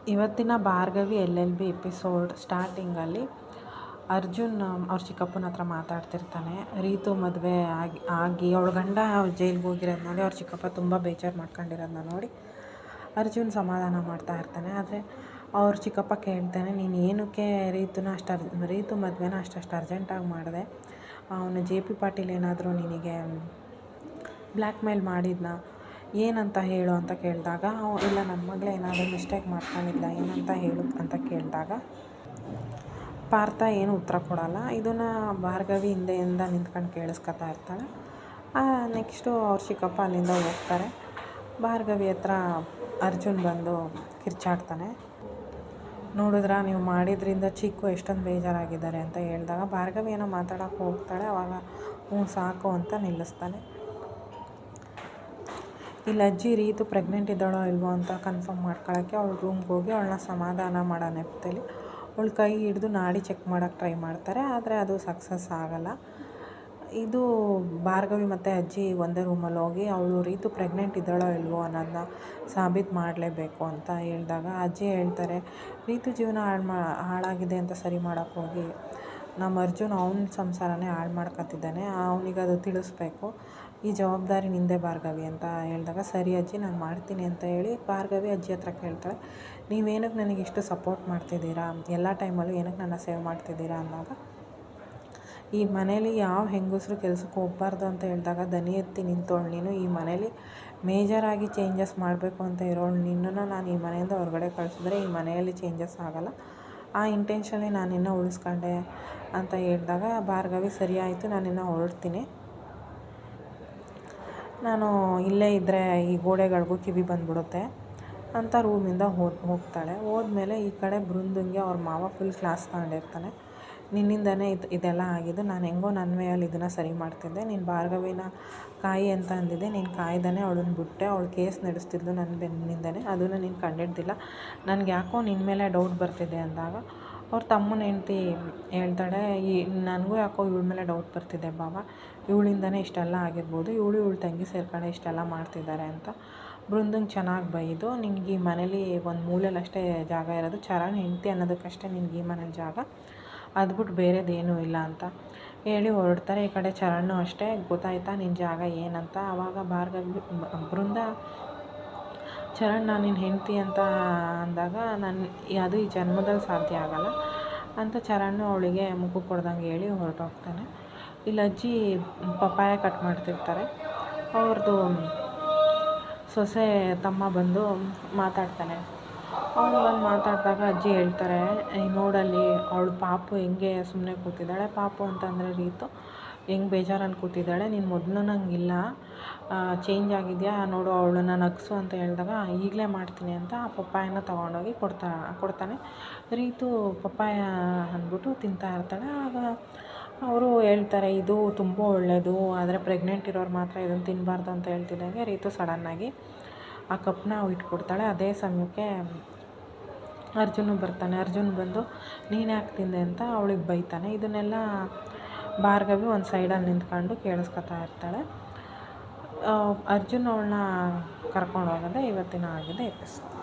ಇವತ್ತಿನ Bhargavi LLB episode ಸ್ಟಾರ್ಟಿಂಗಲ್ಲಿ ಅರ್ಜುನ್ ಅವ್ರ ಚಿಕ್ಕಪ್ಪನ ಹತ್ರ ಮಾತಾಡ್ತಿರ್ತಾನೆ. ರೀತು ಮದುವೆ ಆಗಿ ಅವಳ ಗಂಡ ಜೈಲಿಗೆ ಹೋಗಿರೋದು ನೋಡಿ ಅವ್ರ ಚಿಕ್ಕಪ್ಪ ತುಂಬ ಬೇಜಾರು ಮಾಡ್ಕೊಂಡಿರೋದನ್ನ ನೋಡಿ ಅರ್ಜುನ್ ಸಮಾಧಾನ ಮಾಡ್ತಾ ಇರ್ತಾನೆ. ಆದರೆ ಅವ್ರ ಚಿಕ್ಕಪ್ಪ ಕೇಳ್ತಾನೆ, ನೀನು ಏನಕ್ಕೆ ರೀತು ಮದುವೆನ ಅಷ್ಟು ಅರ್ಜೆಂಟಾಗಿ ಮಾಡಿದೆ? ಅವನು JP ಪಾಟೀಲ್ ಏನಾದರೂ ನಿನಗೆ ಬ್ಲ್ಯಾಕ್ ಮೇಲ್ ಮಾಡಿದ್ನ, ಏನಂತ ಹೇಳು ಅಂತ ಕೇಳಿದಾಗ, ಇಲ್ಲ ನನ್ನ ಮಗಳೇ ಏನಾದರೂ ಮಿಸ್ಟೇಕ್ ಮಾಡ್ಕೊಂಡಿದ್ದ, ಏನಂತ ಹೇಳು ಅಂತ ಕೇಳಿದಾಗ ಪಾರ್ಥ ಏನು ಉತ್ತರ ಕೊಡಲ್ಲ. ಇದನ್ನು ಭಾರ್ಗವಿ ಹಿಂದೆಯಿಂದ ನಿಂತ್ಕೊಂಡು ಕೇಳಿಸ್ಕೊತಾ ಇರ್ತಾಳೆ. ನೆಕ್ಸ್ಟು ಅವ್ರ ಚಿಕ್ಕಪ್ಪ ಅಲ್ಲಿಂದ ಹೋಗ್ತಾರೆ. ಭಾರ್ಗವಿ ಹತ್ರ ಅರ್ಜುನ್ ಬಂದು ಕಿರ್ಚಾಡ್ತಾನೆ. ನೋಡಿದ್ರಾ, ನೀವು ಮಾಡಿದ್ರಿಂದ ಚಿಕ್ಕು ಎಷ್ಟೊಂದು ಬೇಜಾರಾಗಿದ್ದಾರೆ ಅಂತ ಹೇಳಿದಾಗ ಭಾರ್ಗವಿ ಏನೋ ಮಾತಾಡೋಕ್ಕೆ ಹೋಗ್ತಾಳೆ. ಆವಾಗ ಸಾಕು ಅಂತ ನಿಲ್ಲಿಸ್ತಾನೆ. ಇಲ್ಲಿ ಅಜ್ಜಿ ರೀತು ಪ್ರೆಗ್ನೆಂಟ್ ಇದ್ದಾಳೋ ಇಲ್ವೋ ಅಂತ ಕನ್ಫರ್ಮ್ ಮಾಡ್ಕೊಳ್ಳೋಕ್ಕೆ ಅವಳು ರೂಮ್ಗೆ ಹೋಗಿ ಅವಳನ್ನ ಸಮಾಧಾನ ಮಾಡೋ ನೆಪದಲ್ಲಿ ಅವಳ ಕೈ ಹಿಡಿದು ನಾಡಿ ಚೆಕ್ ಮಾಡೋಕ್ಕೆ ಟ್ರೈ ಮಾಡ್ತಾರೆ. ಆದರೆ ಅದು ಸಕ್ಸಸ್ ಆಗಲ್ಲ. ಇದು ಭಾರ್ಗವಿ ಮತ್ತು ಅಜ್ಜಿ ಒಂದೇ ರೂಮಲ್ಲಿ ಹೋಗಿ ಅವಳು ರೀತು ಪ್ರೆಗ್ನೆಂಟ್ ಇದ್ದಾಳೋ ಇಲ್ವೋ ಅನ್ನೋದನ್ನ ಸಾಬೀತು ಮಾಡಲೇಬೇಕು ಅಂತ ಹೇಳಿದಾಗ ಅಜ್ಜಿ ಹೇಳ್ತಾರೆ, ರೀತು ಜೀವನ ಹಾಳಾಗಿದೆ ಅಂತ ಸರಿ ಮಾಡೋಕ್ಕೆ ಹೋಗಿ ನಮ್ಮ ಅರ್ಜುನ್ ಅವನ ಸಂಸಾರನೇ ಹಾಳು ಮಾಡ್ಕೊತಿದ್ದಾನೆ, ಅವನಿಗೆ ಅದು ತಿಳಿಸ್ಬೇಕು, ಈ ಜವಾಬ್ದಾರಿ ನಿಂದೆ ಭಾರ್ಗವಿ ಅಂತ ಹೇಳಿದಾಗ ಸರಿ ಅಜ್ಜಿ ನಾನು ಮಾಡ್ತೀನಿ ಅಂತ ಹೇಳಿ ಭಾರ್ಗವಿ ಅಜ್ಜಿ ಹತ್ರ ಕೇಳ್ತಾಳೆ, ನೀವೇನಕ್ಕೆ ನನಗೆ ಇಷ್ಟು ಸಪೋರ್ಟ್ ಮಾಡ್ತಿದ್ದೀರಾ, ಎಲ್ಲ ಟೈಮಲ್ಲೂ ಏನಕ್ಕೆ ನನ್ನ ಸೇವ್ ಮಾಡ್ತಿದ್ದೀರಾ ಅಂದಾಗ, ಈ ಮನೇಲಿ ಯಾವ ಹೆಂಗಸರು ಕೆಲಸಕ್ಕೆ ಹೋಗ್ಬಾರ್ದು ಅಂತ ಹೇಳಿದಾಗ ದನಿ ಎತ್ತಿ ನಿಂತೋಳು ನೀನು, ಈ ಮನೇಲಿ ಮೇಜರಾಗಿ ಚೇಂಜಸ್ ಮಾಡಬೇಕು ಅಂತ ಇರೋಳು ನಿನ್ನನ್ನು ನಾನು ಈ ಮನೆಯಿಂದ ಹೊರಗಡೆ ಕಳಿಸಿದ್ರೆ ಈ ಮನೆಯಲ್ಲಿ ಚೇಂಜಸ್ ಆಗೋಲ್ಲ, ಆ ಇಂಟೆನ್ಷನ್ನೇ ನಾನು ನಿನ್ನ ಉಳಿಸ್ಕೊಂಡೆ ಅಂತ ಹೇಳಿದಾಗ ಭಾರ್ಗವಿ ಸರಿ ಆಯಿತು, ನಾನಿನ್ನು ಹೊರಡ್ತೀನಿ, ನಾನು ಇಲ್ಲೇ ಇದ್ದರೆ ಈ ಗೋಡೆಗಳಿಗೂ ಕಿವಿ ಬಂದ್ಬಿಡುತ್ತೆ ಅಂತ ರೂಮಿಂದ ಹೋಗ್ತಾಳೆ. ಹೋದ್ಮೇಲೆ ಈ ಕಡೆ ಬೃಂದಂಗೆ ಅವ್ರ ಮಾವ ಫುಲ್ ಕ್ಲಾಸ್ ತಗೊಂಡಿರ್ತಾನೆ. ನಿನ್ನಿಂದನೇ ಇದೆಲ್ಲ ಆಗಿದ್ದು, ನಾನು ಹೆಂಗೋ ನನ್ನ ವೇಯಲ್ಲಿ ಇದನ್ನು ಸರಿ ಮಾಡ್ತಿದ್ದೆ, ನೀನು ಭಾರ್ಗವಿನ ಕಾಯಿ ಅಂತ ಅಂದಿದ್ದೆ, ನೀನು ಕಾಯ್ದಾನೆ ಅವಳನ್ನ ಬಿಟ್ಟೆ, ಅವಳು ಕೇಸ್ ನಡೆಸ್ತಿದ್ಲು ನನ್ನ ಬೆನ್ನಿಂದನೇ, ಅದನ್ನು ನೀನು ಕಂಡಿಡ್ದಿಲ್ಲ, ನನಗೆ ಯಾಕೋ ನಿನ್ನ ಮೇಲೆ ಡೌಟ್ ಬರ್ತಿದೆ ಅಂದಾಗ ಅವ್ರ ತಮ್ಮನ ಹೆಂಡ್ತಿ ಹೇಳ್ತಾಳೆ, ನನಗೂ ಯಾಕೋ ಇವಳ ಮೇಲೆ ಡೌಟ್ ಬರ್ತಿದೆ ಬಾವ, ಇವಳಿಂದನೇ ಇಷ್ಟೆಲ್ಲ ಆಗಿರ್ಬೋದು, ಇವಳ ತಂಗಿ ಸೇರ್ಕೊಂಡೆ ಇಷ್ಟೆಲ್ಲ ಮಾಡ್ತಿದ್ದಾರೆ ಅಂತ ಬೃಂದಂಗೆ ಚೆನ್ನಾಗಿ ಬೈದು, ನಿನಗೆ ಈ ಮನೇಲಿ ಒಂದು ಮೂಲೆಯಲ್ಲಿ ಅಷ್ಟೇ ಜಾಗ ಇರೋದು, ಚರಣ್ ಹೆಂಡ್ತಿ ಅನ್ನೋದಕ್ಕಷ್ಟೇ ನಿನಗೆ ಈ ಮನೇಲಿ ಜಾಗ, ಅದ್ಬಿಟ್ಟು ಬೇರೆದೇನೂ ಇಲ್ಲ ಅಂತ ಹೇಳಿ ಹೊರಡ್ತಾರೆ. ಈ ಕಡೆ ಚರಣ್ ಅಷ್ಟೇ, ಗೊತ್ತಾಯ್ತಾ ನಿನ್ನ ಜಾಗ ಏನಂತ. ಆವಾಗ ಬೃಂದ ಚರಣ್ ನಾನು ನಿನ್ನ ಹೆಂಡ್ತಿ ಅಂತ ಅಂದಾಗ ಅದು ಈ ಜನ್ಮದಲ್ಲಿ ಸಾಧ್ಯ ಆಗಲ್ಲ ಅಂತ ಚರಣ್ ಅವಳಿಗೆ ಮುಖ ಕೊಡ್ದಂಗೆ ಹೇಳಿ ಹೊರಟೋಗ್ತಾನೆ. ಇಲ್ಲಿ ಅಜ್ಜಿ ಪಪ್ಪಾಯ ಕಟ್ ಮಾಡ್ತಿರ್ತಾರೆ. ಅವ್ರದ್ದು ಸೊಸೆ ತಮ್ಮ ಬಂದು ಮಾತಾಡ್ತಾನೆ. ಅವನು ಬಂದು ಮಾತಾಡಿದಾಗ ಅಜ್ಜಿ ಹೇಳ್ತಾರೆ, ನೋಡಲ್ಲಿ ಅವಳು ಪಾಪು ಹೆಂಗೆ ಸುಮ್ಮನೆ ಕೂತಿದ್ದಾಳೆ, ಪಾಪು ಅಂತಂದರೆ ರೀತು ಹೆಂಗೆ ಬೇಜಾರಲ್ಲಿ ಕೂತಿದ್ದಾಳೆ, ನೀನು ಮೊದಲು ನಂಗಿಲ್ಲ, ಚೇಂಜ್ ಆಗಿದೆಯಾ ನೋಡು, ಅವಳನ್ನ ನಗ್ಸು ಅಂತ ಹೇಳಿದಾಗ ಈಗಲೇ ಮಾಡ್ತೀನಿ ಅಂತ ಆ ಪಪ್ಪಾಯನ ತೊಗೊಂಡೋಗಿ ಕೊಡ್ತಾನೆ. ರೀತು ಪಪ್ಪಾಯ ಅಂದ್ಬಿಟ್ಟು ತಿಂತಾ ಇರ್ತಾಳೆ. ಆಗ ಅವರು ಹೇಳ್ತಾರೆ, ಇದು ತುಂಬ ಒಳ್ಳೆಯದು, ಆದರೆ ಪ್ರೆಗ್ನೆಂಟ್ ಇರೋರು ಮಾತ್ರ ಇದನ್ನು ತಿನ್ನಬಾರ್ದು ಅಂತ ಹೇಳ್ತಿದ್ದಂಗೆ ರೀತು ಸಡನ್ನಾಗಿ ಆ ಕಪ್ನ ಇಟ್ಕೊಡ್ತಾಳೆ. ಅದೇ ಸಮಯಕ್ಕೆ ಅರ್ಜುನ್ ಬರ್ತಾನೆ. ಅರ್ಜುನ್ ಬಂದು ನೀನು ಯಾಕೆ ತಿಂದೆ ಅಂತ ಅವಳಿಗೆ ಬೈತಾನೆ. ಇದನ್ನೆಲ್ಲ ಭಾರ್ಗವಿ ಒಂದು ಸೈಡಲ್ಲಿ ನಿಂತ್ಕೊಂಡು ಕೇಳಿಸ್ಕೊತಾ ಇರ್ತಾಳೆ. ಅರ್ಜುನ್ ಅವಳನ್ನ ಕರ್ಕೊಂಡು ಹೋಗೋದೇ ಇವತ್ತಿನ ಆಗಿದೆ ಎಪಿಸೋಡ್.